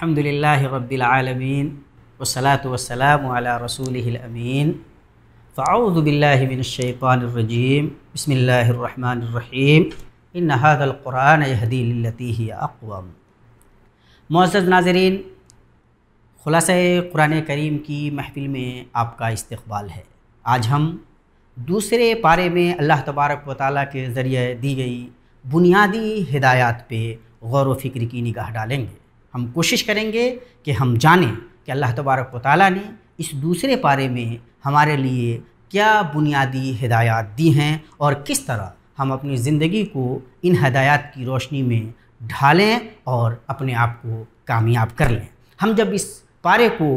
الحمدللہ رب العالمین والصلاة والسلام علی رسولہ الامین فاعوذ باللہ من الشیطان الرجیم بسم اللہ الرحمن الرحیم ان ھذا القرآن یہدی للتی ہی اقوم۔ معزز ناظرین، خلاصہ قرآن کریم کی محفل میں آپ کا استقبال ہے۔ آج ہم دوسرے پارے میں اللہ تبارک و تعالیٰ کے ذریعے دی گئی بنیادی ہدایات پہ غور و فکر کی نگاہ ڈالیں گے۔ ہم کوشش کریں گے کہ ہم جانیں کہ اللہ تبارک و تعالیٰ نے اس دوسرے پارے میں ہمارے لیے کیا بنیادی ہدایات دی ہیں اور کس طرح ہم اپنی زندگی کو ان ہدایات کی روشنی میں ڈھالیں اور اپنے آپ کو کامیاب کر لیں۔ ہم جب اس پارے کو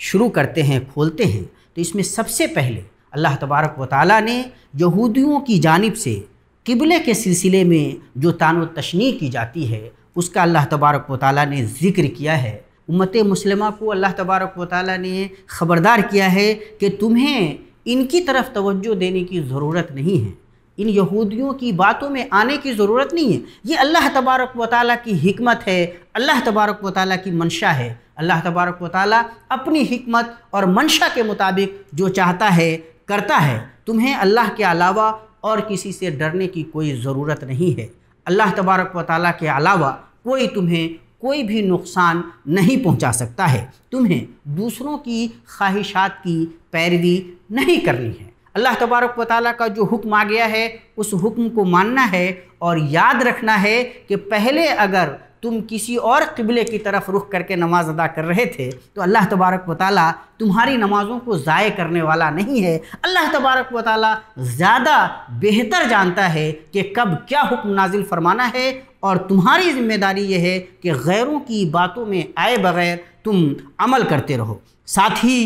شروع کرتے ہیں، کھولتے ہیں، تو اس میں سب سے پہلے اللہ تبارک و تعالیٰ نے یہودیوں کی جانب سے قبلے کے سلسلے میں جو طعن و تشنیع کی جاتی ہے اس کا اللہ تبارک و تعالیٰ نے ذکر کیا ہے۔ امت مسلمہ کو اللہ تبارک و تعالیٰ نے خبردار کیا ہے کہ تمہیں ان کی طرف توجہ دینے کی ضرورت نہیں ہے، ان یہودیوں کی باتوں میں آنے کی ضرورت نہیں ہے۔ یہ اللہ تبارک و تعالیٰ کی حکمت ہے، اللہ تبارک و تعالیٰ کی منشا ہے۔ اللہ تبارک و تعالیٰ اپنی حکمت اور منشا کے مطابق جو چاہتا ہے کرتا ہے۔ تمہیں اللہ کے علاوہ اور کسی سے ڈرنے کی کوئی ضرورت نہیں ہے۔ اللہ تبارک و تعالیٰ کے علاوہ کوئی تمہیں کوئی بھی نقصان نہیں پہنچا سکتا ہے۔ تمہیں دوسروں کی خواہشات کی پیروی نہیں کرنی ہے۔ اللہ تبارک و تعالیٰ کا جو حکم آ گیا ہے اس حکم کو ماننا ہے اور یاد رکھنا ہے کہ پہلے اگر تم کسی اور قبلے کی طرف رخ کر کے نماز ادا کر رہے تھے تو اللہ تبارک و تعالیٰ تمہاری نمازوں کو ضائع کرنے والا نہیں ہے۔ اللہ تبارک و تعالیٰ زیادہ بہتر جانتا ہے کہ کب کیا حکم نازل فرمانا ہے، اور تمہاری ذمہ داری یہ ہے کہ غیروں کی باتوں میں آئے بغیر تم عمل کرتے رہو۔ ساتھ ہی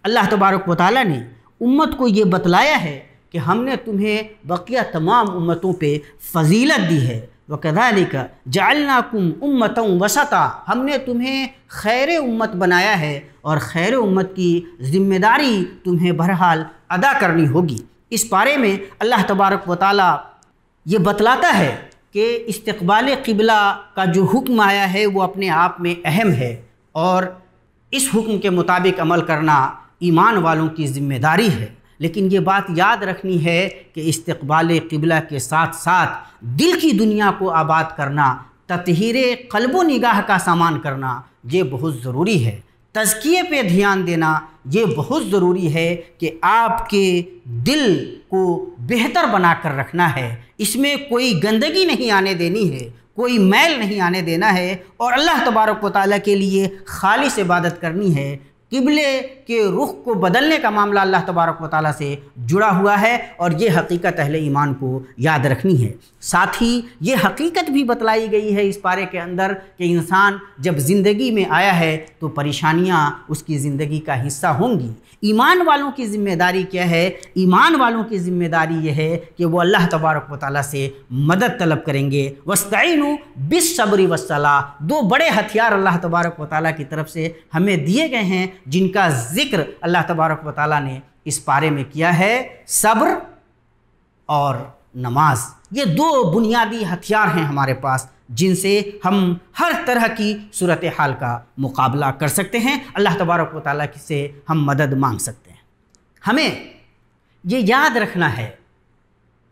اللہ تبارک و تعالیٰ نے امت کو یہ بتلایا ہے کہ ہم نے تمہیں بقیہ تمام امتوں پہ فضیلت دی ہے۔ وَكَذَلِكَ جَعَلْنَاكُمْ أُمَّةً وَسَطًا، ہم نے تمہیں خیر امت بنایا ہے اور خیر امت کی ذمہ داری تمہیں بہرحال ادا کرنی ہوگی۔ اس پارے میں اللہ تبارک و تعالیٰ یہ بتلاتا ہے کہ استقبال قبلہ کا جو حکم آیا ہے وہ اپنے آپ میں اہم ہے، اور اس حکم کے مطابق عمل کرنا ایمان والوں کی ذمہ داری ہے۔ لیکن یہ بات یاد رکھنی ہے کہ استقبال قبلہ کے ساتھ ساتھ دل کی دنیا کو آباد کرنا، تطہیر قلب و نگاہ کا سامان کرنا، یہ بہت ضروری ہے۔ تزکیے پہ دھیان دینا یہ بہت ضروری ہے کہ آپ کے دل کو بہتر بنا کر رکھنا ہے، اس میں کوئی گندگی نہیں آنے دینی ہے، کوئی میل نہیں آنے دینا ہے، اور اللہ تبارک و تعالیٰ کے لیے خالص عبادت کرنی ہے۔ قبلے کے رخ کو بدلنے کا معاملہ اللہ تبارک و تعالیٰ سے جڑا ہوا ہے، اور یہ حقیقت اہل ایمان کو یاد رکھنی ہے۔ ساتھ ہی یہ حقیقت بھی بتلائی گئی ہے اس پارے کے اندر کہ انسان جب زندگی میں آیا ہے تو پریشانیاں اس کی زندگی کا حصہ ہوں گی۔ ایمان والوں کی ذمہ داری کیا ہے؟ ایمان والوں کی ذمہ داری یہ ہے کہ وہ اللہ تبارک و تعالیٰ سے مدد طلب کریں گے۔ وَاسْتَعِینُوا بِالصَّبْرِ وَالصَّلَاةِ، دو بڑے ہتھیار اللہ تبارک و تعالیٰ کی طرف سے ہمیں دیے گئے ہیں جن کا ذکر اللہ تبارک و تعالیٰ نے اس پارے میں کیا ہے، صبر اور نماز۔ یہ دو بنیادی ہتھیار ہیں ہمارے پاس جن سے ہم ہر طرح کی صورتحال کا مقابلہ کر سکتے ہیں، اللہ تبارک و تعالیٰ سے ہم مدد مانگ سکتے ہیں۔ ہمیں یہ یاد رکھنا ہے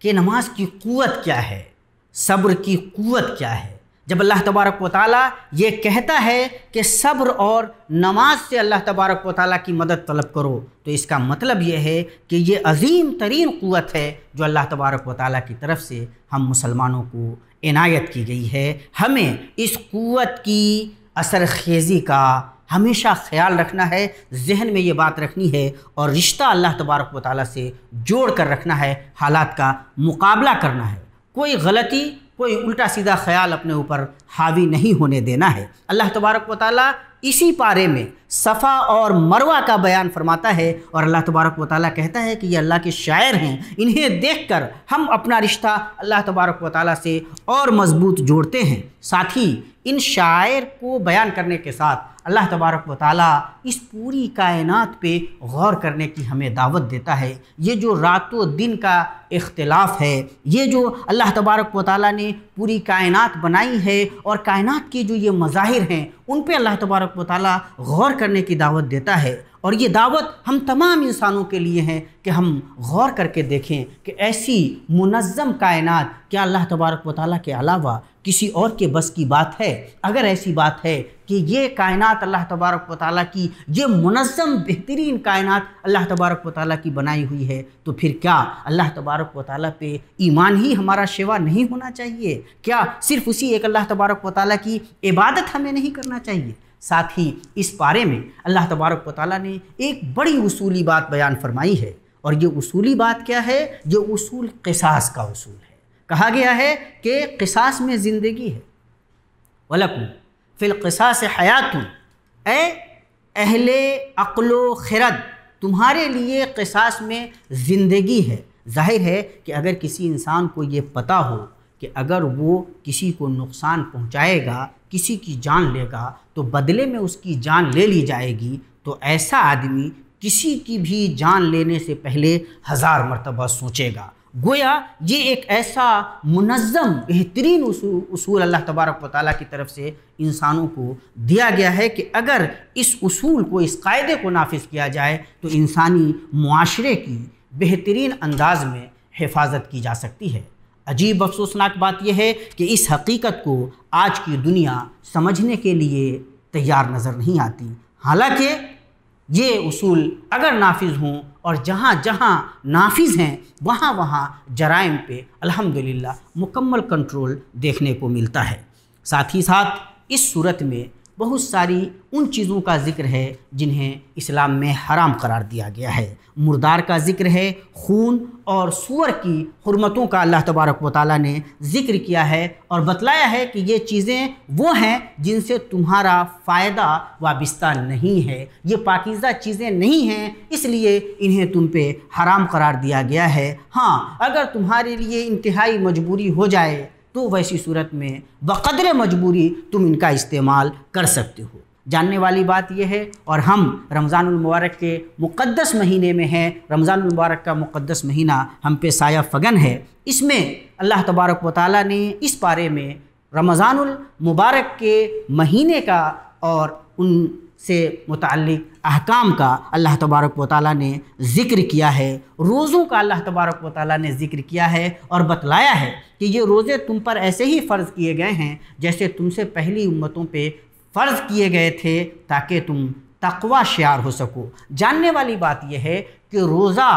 کہ نماز کی قوت کیا ہے، صبر کی قوت کیا ہے۔ جب اللہ تبارک و تعالیٰ یہ کہتا ہے کہ صبر اور نماز سے اللہ تبارک و تعالیٰ کی مدد طلب کرو، تو اس کا مطلب یہ ہے کہ یہ عظیم ترین قوت ہے جو اللہ تبارک و تعالیٰ کی طرف سے ہم مسلمانوں کو عنایت کی گئی ہے۔ ہمیں اس قوت کی اثر خیزی کا ہمیشہ خیال رکھنا ہے، ذہن میں یہ بات رکھنی ہے، اور رشتہ اللہ تبارک و تعالیٰ سے جوڑ کر رکھنا ہے، حالات کا مقابلہ کرنا ہے۔ کوئی غلطی، کوئی الٹا سیدھا خیال اپنے اوپر حاوی نہیں ہونے دینا ہے۔ اللہ تبارک و تعالیٰ اسی پارے میں صفا اور مروہ کا بیان فرماتا ہے، اور اللہ تبارک و تعالیٰ کہتا ہے کہ یہ اللہ کے شاعر ہیں، انہیں دیکھ کر ہم اپنا رشتہ اللہ تبارک و تعالیٰ سے اور مضبوط جوڑتے ہیں۔ ساتھ ہی ان شاعر کو بیان کرنے کے ساتھ اللہ تبارک و تعالیٰ اس پوری کائنات پہ غور کرنے کی ہمیں دعوت دیتا ہے۔ یہ جو رات و دن کا اختلاف ہے، یہ جو اللہ تبارک و تعالیٰ نے پوری کائنات بنائی ہے اور کائنات کے جو یہ مظاہر ہیں ان پہ اللہ تبارک و تعالیٰ غور کرنے کی دعوت دیتا ہے، اور یہ دعوت ہم تمام انسانوں کے لیے ہے کہ ہم غور کر کے دیکھیں کہ ایسی منظم کائنات کیا اللہ تبارک و تعالیٰ کے علاوہ کسی اور کے بس کی بات ہے؟ اگر ایسی بات ہے کہ یہ کائنات اللہ تبارک و تعالیٰ کی، یہ منظم بہترین کائنات اللہ تبارک و تعالیٰ کی بنائی ہوئی ہے، تو پھر کیا اللہ تبارک و تعالیٰ پہ ایمان ہی ہمارا شیوا نہیں ہونا چاہیے؟ کیا صرف اسی ایک اللہ تبارک و تعالیٰ کی عبادت ہمیں نہیں کرنا چاہیے؟ ساتھ ہی اس بارے میں اللہ تبارک و تعالیٰ نے ایک بڑی اصولی بات بیان فرمائی ہے، اور یہ اصولی بات کیا ہے؟ یہ اصول قصاص کا اصول ہے۔ کہا گیا ہے کہ قصاص میں زندگی ہے، وَلَكُمْ فِي الْقِصَاصِ حَيَاتٌ، اے اہل عقل و خرد تمہارے لیے قصاص میں زندگی ہے۔ ظاہر ہے کہ اگر کسی انسان کو یہ پتہ ہو کہ اگر وہ کسی کو نقصان پہنچائے گا، کسی کی جان لے گا تو بدلے میں اس کی جان لے لی جائے گی، تو ایسا آدمی کسی کی بھی جان لینے سے پہلے 1000 مرتبہ سوچے گا۔ گویا یہ ایک ایسا منظم بہترین اصول اللہ تبارک و تعالیٰ کی طرف سے انسانوں کو دیا گیا ہے کہ اگر اس اصول کو، اس قاعدے کو نافذ کیا جائے تو انسانی معاشرے کی بہترین انداز میں حفاظت کی جا سکتی ہے۔ عجیب افسوسناک بات یہ ہے کہ اس حقیقت کو آج کی دنیا سمجھنے کے لیے تیار نظر نہیں آتی، حالانکہ یہ اصول اگر نافذ ہوں اور جہاں جہاں نافذ ہیں وہاں وہاں جرائم پہ الحمدللہ مکمل کنٹرول دیکھنے کو ملتا ہے۔ ساتھ ہی ساتھ اس صورت میں بہت ساری ان چیزوں کا ذکر ہے جنہیں اسلام میں حرام قرار دیا گیا ہے۔ مردار کا ذکر ہے، خون اور سور کی حرمتوں کا اللہ تبارک و تعالیٰ نے ذکر کیا ہے اور بتلایا ہے کہ یہ چیزیں وہ ہیں جن سے تمہارا فائدہ وابستہ نہیں ہے، یہ پاکیزہ چیزیں نہیں ہیں، اس لیے انہیں تم پہ حرام قرار دیا گیا ہے۔ ہاں، اگر تمہارے لیے انتہائی مجبوری ہو جائے تو ویسی صورت میں بقدر مجبوری تم ان کا استعمال کر سکتے ہو۔ جاننے والی بات یہ ہے، اور ہم رمضان المبارک کے مقدس مہینے میں ہیں، رمضان المبارک کا مقدس مہینہ ہم پہ سایہ فگن ہے، اس میں اللہ تبارک و تعالیٰ نے اس بارے میں رمضان المبارک کے مہینے کا اور ان سے متعلق احکام کا اللہ تبارک و تعالیٰ نے ذکر کیا ہے، روزوں کا اللہ تبارک و تعالیٰ نے ذکر کیا ہے اور بتلایا ہے کہ یہ روزے تم پر ایسے ہی فرض کیے گئے ہیں جیسے تم سے پہلی امتوں پہ فرض کیے گئے تھے تاکہ تم تقوی شعار ہو سکو۔ جاننے والی بات یہ ہے کہ روزہ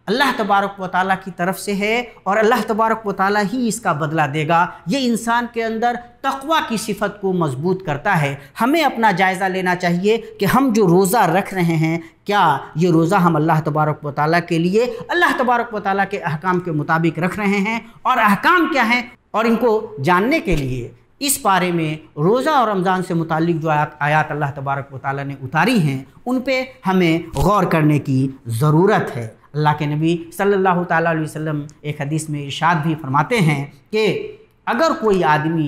اللہ تبارک و تعالیٰ کی طرف سے ہے اور اللہ تبارک و تعالیٰ ہی اس کا بدلہ دے گا۔ یہ انسان کے اندر تقوی کی صفت کو مضبوط کرتا ہے۔ ہمیں اپنا جائزہ لینا چاہیے کہ ہم جو روزہ رکھ رہے ہیں، کیا یہ روزہ ہم اللہ تبارک و تعالیٰ کے لیے، اللہ تبارک و تعالیٰ کے احکام کے مطابق رکھ رہے ہیں، اور احکام کیا ہیں اور ان کو جاننے کے لیے اس بارے میں روزہ اور رمضان سے متعلق جو آیات اللہ تبارک و تعالیٰ نے اتاری ہیں ان پہ ہمیں غور کرنے کی ضرورت ہے۔ اللہ کے نبی صلی اللہ تعالیٰ علیہ وسلم ایک حدیث میں ارشاد بھی فرماتے ہیں کہ اگر کوئی آدمی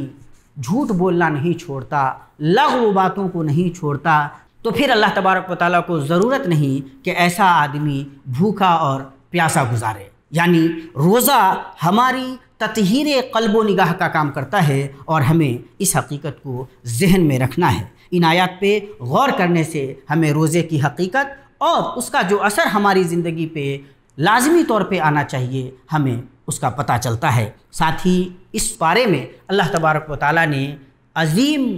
جھوٹ بولنا نہیں چھوڑتا، لغو باتوں کو نہیں چھوڑتا، تو پھر اللہ تبارک و تعالیٰ کو ضرورت نہیں کہ ایسا آدمی بھوکا اور پیاسا گزارے۔ یعنی روزہ ہماری تطہیر قلب و نگاہ کا کام کرتا ہے اور ہمیں اس حقیقت کو ذہن میں رکھنا ہے۔ ان آیات پہ غور کرنے سے ہمیں روزے کی حقیقت اور اس کا جو اثر ہماری زندگی پہ لازمی طور پہ آنا چاہیے ہمیں اس کا پتہ چلتا ہے۔ ساتھ ہی اس بارے میں اللہ تبارک و تعالیٰ نے عظیم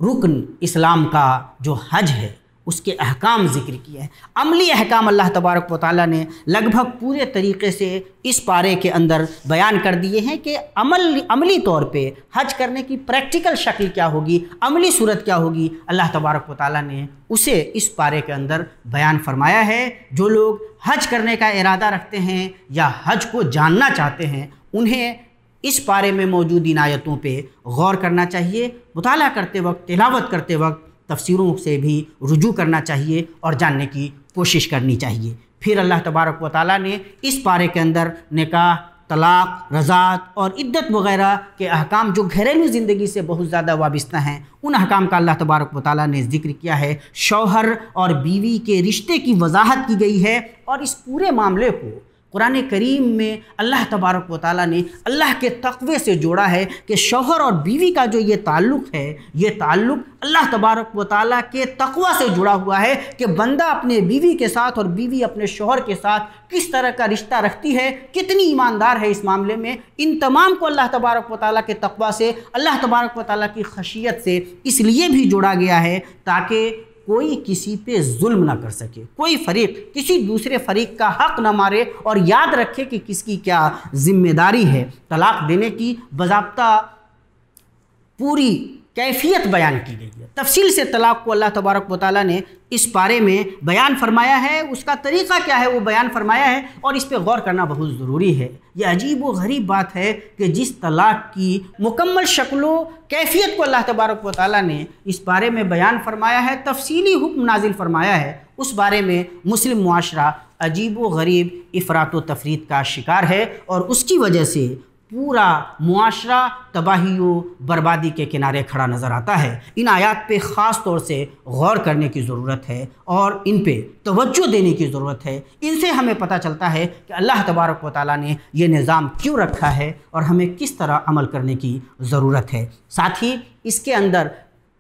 رکن اسلام کا جو حج ہے اس کے احکام ذکر کیے ہیں۔ عملی احکام اللہ تبارک و تعالیٰ نے لگ بھگ پورے طریقے سے اس پارے کے اندر بیان کر دیے ہیں کہ عملی طور پہ حج کرنے کی پریکٹیکل شکل کیا ہوگی، عملی صورت کیا ہوگی، اللہ تبارک و تعالیٰ نے اسے اس پارے کے اندر بیان فرمایا ہے۔ جو لوگ حج کرنے کا ارادہ رکھتے ہیں یا حج کو جاننا چاہتے ہیں انہیں اس پارے میں موجود ان آیتوں پہ غور کرنا چاہیے، مطالعہ کرتے وقت، تلاوت کرتے وقت تفسیروں سے بھی رجوع کرنا چاہیے اور جاننے کی کوشش کرنی چاہیے۔ پھر اللہ تبارک و تعالیٰ نے اس پارے کے اندر نکاح، طلاق، رضاعت اور عدت وغیرہ کے احکام جو گھریلو زندگی سے بہت زیادہ وابستہ ہیں، ان احکام کا اللہ تبارک و تعالیٰ نے ذکر کیا ہے۔ شوہر اور بیوی کے رشتے کی وضاحت کی گئی ہے، اور اس پورے معاملے کو قرآن کریم میں اللہ تبارک و تعالیٰ نے اللہ کے تقوی سے جوڑا ہے کہ شوہر اور بیوی کا جو یہ تعلق ہے، یہ تعلق اللہ تبارک و تعالیٰ کے تقوی سے جڑا ہوا ہے کہ بندہ اپنے بیوی کے ساتھ اور بیوی اپنے شوہر کے ساتھ کس طرح کا رشتہ رکھتی ہے، کتنی ایماندار ہے اس معاملے میں۔ ان تمام کو اللہ تبارک و تعالیٰ کے تقوی سے، اللہ تبارک و تعالیٰ کی خشیت سے اس لیے بھی جوڑا گیا ہے تاکہ کوئی کسی پہ ظلم نہ کر سکے، کوئی فریق کسی دوسرے فریق کا حق نہ مارے، اور یاد رکھے کہ کس کی کیا ذمہ داری ہے۔ طلاق دینے کی باضابطہ پوری کیفیت بیان کی گئی ہے، تفصیل سے طلاق کو اللہ تبارک و تعالیٰ نے اس بارے میں بیان فرمایا ہے، اس کا طریقہ کیا ہے وہ بیان فرمایا ہے، اور اس پہ غور کرنا بہت ضروری ہے۔ یہ عجیب و غریب بات ہے کہ جس طلاق کی مکمل شکل و کیفیت کو اللہ تبارک و تعالیٰ نے اس بارے میں بیان فرمایا ہے، تفصیلی حکم نازل فرمایا ہے، اس بارے میں مسلم معاشرہ عجیب و غریب افراط و تفریط کا شکار ہے، اور اس کی وجہ سے پورا معاشرہ تباہی و بربادی کے کنارے کھڑا نظر آتا ہے۔ ان آیات پہ خاص طور سے غور کرنے کی ضرورت ہے، اور ان پہ توجہ دینے کی ضرورت ہے۔ ان سے ہمیں پتہ چلتا ہے کہ اللہ تبارک و تعالیٰ نے یہ نظام کیوں رکھا ہے اور ہمیں کس طرح عمل کرنے کی ضرورت ہے۔ ساتھ ہی اس کے اندر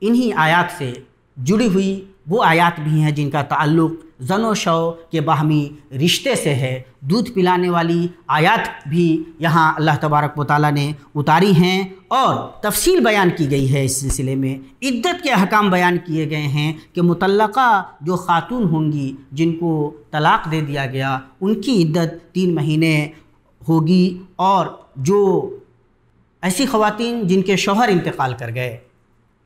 انہی آیات سے جڑی ہوئی وہ آیات بھی ہیں جن کا تعلق زن و شو کے باہمی رشتے سے ہے۔ دودھ پلانے والی آیات بھی یہاں اللہ تبارک و تعالیٰ نے اتاری ہیں، اور تفصیل بیان کی گئی ہے۔ اس سلسلے میں عدت کے احکام بیان کیے گئے ہیں کہ مطلقہ جو خاتون ہوں گی جن کو طلاق دے دیا گیا، ان کی عدت 3 مہینے ہوگی، اور جو ایسی خواتین جن کے شوہر انتقال کر گئے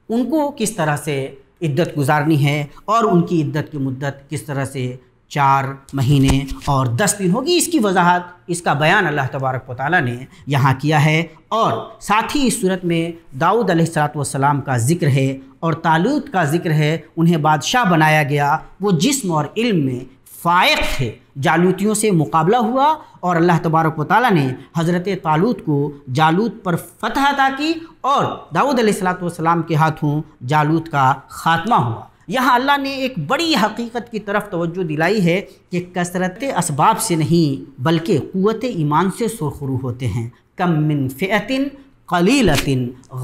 ان کو کس طرح سے عدت گزارنی ہے، اور ان کی عدت کی مدت کس طرح سے 4 مہینے اور 10 دن ہوگی۔ اس کی وضاحت، اس کا بیان اللہ تبارک و تعالیٰ نے یہاں کیا ہے، اور ساتھ ہی اس صورت میں داؤد علیہ السلام کا ذکر ہے اور طالوت کا ذکر ہے۔ انہیں بادشاہ بنایا گیا، وہ جسم اور علم میں فائق تھے، جالوتیوں سے مقابلہ ہوا، اور اللہ تبارک و تعالیٰ نے حضرت طالوت کو جالوت پر فتح عطا کی، اور داؤد علیہ السلام کے ہاتھوں جالوت کا خاتمہ ہوا۔ یہاں اللہ نے ایک بڑی حقیقت کی طرف توجہ دلائی ہے کہ کثرت اسباب سے نہیں بلکہ قوت ایمان سے سرخرو ہوتے ہیں۔ کم من فئۃ قلیلۃ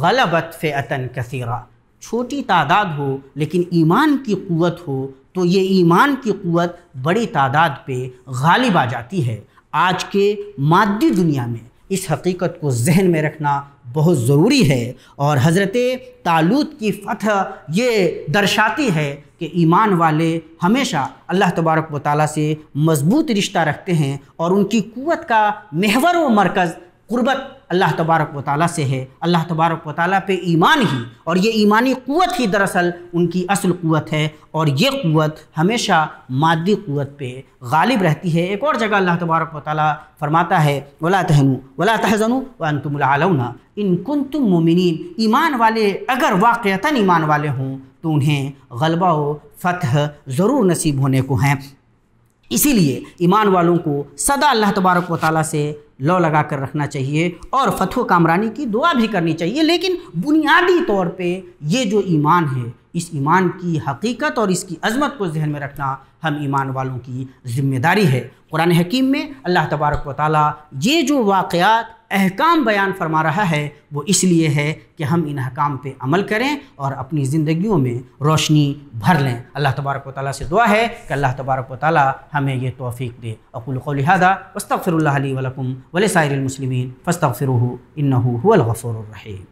غلبت فئۃ کثیرہ، چھوٹی تعداد ہو لیکن ایمان کی قوت ہو تو یہ ایمان کی قوت بڑی تعداد پہ غالب آ جاتی ہے۔ آج کے مادی دنیا میں اس حقیقت کو ذہن میں رکھنا بہت ضروری ہے، اور حضرت طالوت کی فتح یہ درشاتی ہے کہ ایمان والے ہمیشہ اللہ تبارک و تعالیٰ سے مضبوط رشتہ رکھتے ہیں، اور ان کی قوت کا محور و مرکز قربت اللہ تبارک و تعالیٰ سے ہے۔ اللہ تبارک و تعالیٰ پہ ایمان ہی، اور یہ ایمانی قوت ہی دراصل ان کی اصل قوت ہے، اور یہ قوت ہمیشہ مادی قوت پہ غالب رہتی ہے۔ ایک اور جگہ اللہ تبارک و تعالیٰ فرماتا ہے وَلَا تَهِنُوا وَلَا تَحْزَنُوا وَأَنْتُمُ الْأَعْلَوْنَ إِن كُنتُم مُؤْمِنِينَ۔ ایمان والے اگر واقعتاً ایمان والے ہوں تو انہیں غلبہ و فتح ضرور نصیب ہونے کو ہیں۔ اسی لیے ایمان والوں کو سدا اللہ تبارک و تعالیٰ سے لو لگا کر رکھنا چاہیے، اور فتح و کامرانی کی دعا بھی کرنی چاہیے، لیکن بنیادی طور پہ یہ جو ایمان ہے، اس ایمان کی حقیقت اور اس کی عظمت کو ذہن میں رکھنا ہم ایمان والوں کی ذمہ داری ہے۔ قرآن حکیم میں اللہ تبارک و تعالیٰ یہ جو واقعات احکام بیان فرما رہا ہے وہ اس لیے ہے کہ ہم ان احکام پہ عمل کریں اور اپنی زندگیوں میں روشنی بھر لیں۔ اللہ تبارک و تعالیٰ سے دعا ہے کہ اللہ تبارک و تعالیٰ ہمیں یہ توفیق دے۔ اقول قولی ھذا واستغفر اللہ لی ولکم ولسائر المسلمین فاستغفروہ انہ ھو الغفور الرحیم۔